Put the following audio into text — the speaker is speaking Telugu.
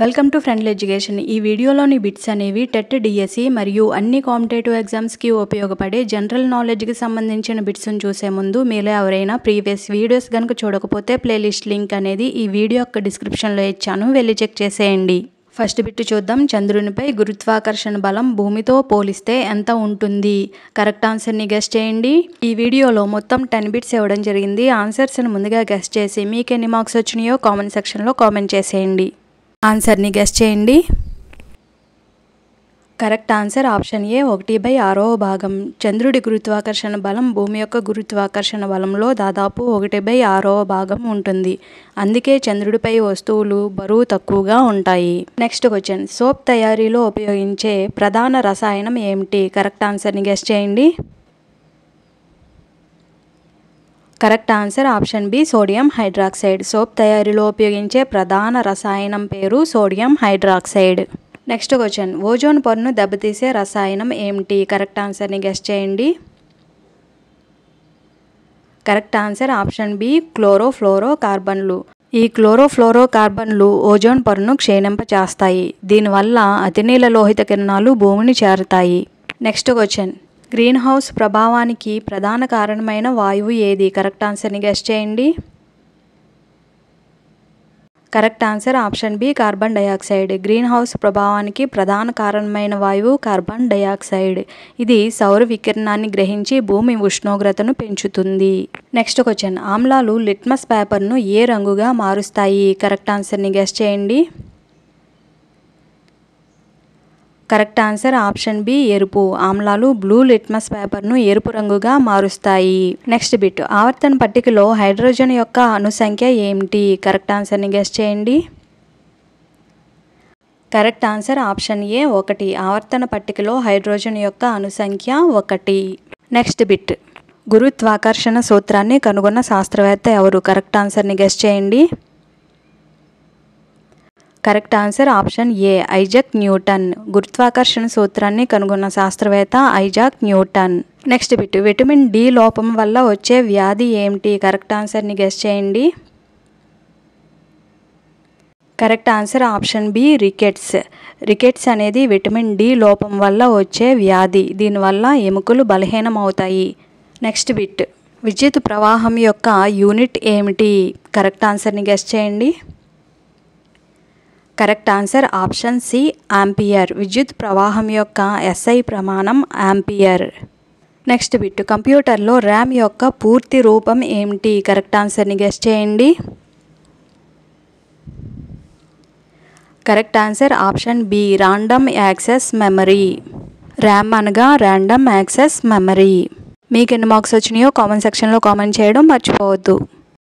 Welcome to friendly education. ఈ వీడియోలోని బిట్స్ అనేవి టెట్, డిఎస్సి మరియు అన్ని కాంపిటేటివ్ ఎగ్జామ్స్కి ఉపయోగపడే జనరల్ నాలెడ్జ్కి సంబంధించిన బిట్స్ని చూసే ముందు మీలో ఎవరైనా ప్రీవియస్ వీడియోస్ కనుక చూడకపోతే ప్లేలిస్ట్ లింక్ అనేది ఈ వీడియో యొక్క డిస్క్రిప్షన్లో ఇచ్చాను, వెళ్ళి చెక్ చేసేయండి. ఫస్ట్ బిట్ చూద్దాం. చంద్రునిపై గురుత్వాకర్షణ బలం భూమితో పోలిస్తే ఎంత ఉంటుంది? కరెక్ట్ ఆన్సర్ని గెస్ చేయండి. ఈ వీడియోలో మొత్తం 10 బిట్స్ ఇవ్వడం జరిగింది. ఆన్సర్స్ని ముందుగా గెస్ చేసి మీకు ఎన్ని మార్క్స్ వచ్చినాయో కామెంట్ సెక్షన్లో కామెంట్ చేసేయండి. ఆన్సర్ని గెస్ చేయండి. కరెక్ట్ ఆన్సర్ ఆప్షన్ ఏ 1/6వ భాగం. చంద్రుడి గురుత్వాకర్షణ బలం భూమి యొక్క గురుత్వాకర్షణ బలంలో దాదాపు 1/6వ భాగం ఉంటుంది. అందుకే చంద్రుడిపై వస్తువులు బరువు తక్కువగా ఉంటాయి. Next question. సోప్ తయారీలో ఉపయోగించే ప్రధాన రసాయనం ఏమిటి? కరెక్ట్ ఆన్సర్ని గెస్ చేయండి. Correct answer option B sodium hydroxide. Soap తయారీలో ఉపయోగించే ప్రధాన రసాయనం పేరు sodium hydroxide. Next question. Ozone పొరను దెబ్బతీసే రసాయనం ఏమిటి? కరెక్ట్ ఆన్సర్ని గెస్ చేయండి. కరెక్ట్ ఆన్సర్ ఆప్షన్ బి క్లోరోఫ్లోరో కార్బన్లు. ఈ క్లోరోఫ్లోరో కార్బన్లు ఓజోన్ పొరను క్షీణింపచేస్తాయి. దీనివల్ల అతినీల లోహిత కిరణాలు భూమిని చేరుతాయి. Next question. గ్రీన్ హౌస్ ప్రభావానికి ప్రధాన కారణమైన వాయువు ఏది? కరెక్ట్ ఆన్సర్ని గెస్ చేయండి. Correct answer option B carbon dioxide. Greenhouse ప్రభావానికి ప్రధాన కారణమైన వాయువు కార్బన్ డయాక్సైడ్. ఇది సౌర వికిరణాన్ని గ్రహించి భూమి ఉష్ణోగ్రతను పెంచుతుంది. Next question. ఆమ్లాలు లిట్మస్ పేపర్ను ఏ రంగుగా మారుస్తాయి? కరెక్ట్ ఆన్సర్ని గెస్ చేయండి. కరెక్ట్ ఆన్సర్ ఆప్షన్ బి ఎరుపు. ఆమ్లాలు బ్లూ లిట్మస్ పేపర్ను ఎరుపు రంగుగా మారుస్తాయి. Next bit. ఆవర్తన పట్టికలో హైడ్రోజన్ యొక్క అణుసంఖ్య ఏమిటి? కరెక్ట్ ఆన్సర్ని గెస్ చేయండి. కరెక్ట్ ఆన్సర్ ఆప్షన్ ఏ 1. ఆవర్తన పట్టికలో హైడ్రోజన్ యొక్క అణుసంఖ్య 1. Next bit. గురుత్వాకర్షణ సూత్రాన్ని కనుగొన్న శాస్త్రవేత్త ఎవరు? కరెక్ట్ ఆన్సర్ని గెస్ చేయండి. Correct answer option A Isaac Newton. గురుత్వాకర్షణ సూత్రాన్ని కనుగొన్న శాస్త్రవేత్త Isaac Newton. Next bit. Vitamin D లోపం వల్ల వచ్చే వ్యాధి ఏమిటి? కరెక్ట్ ఆన్సర్ని గెస్ చేయండి. Correct answer option B rickets. Rickets అనేది విటమిన్ డి లోపం వల్ల వచ్చే వ్యాధి. దీనివల్ల ఎముకలు బలహీనమవుతాయి. Next bit. విద్యుత్ ప్రవాహం యొక్క యూనిట్ ఏమిటి? కరెక్ట్ ఆన్సర్ని గెస్ చేయండి. Correct answer option C ampere. విద్యుత్ ప్రవాహం యొక్క ఎస్ఐ ప్రమాణం ఆంపియర్. Next bit. కంప్యూటర్లో ర్యామ్ యొక్క పూర్తి రూపం ఏమిటి? కరెక్ట్ ఆన్సర్ని గెస్ చేయండి. Correct answer option B random access memory. RAM అనగా ర్యాండమ్ యాక్సెస్ మెమరీ. మీకు ఎన్ని మార్క్స్ వచ్చినాయో కామెంట్ సెక్షన్లో కామెంట్ చేయడం మర్చిపోవద్దు.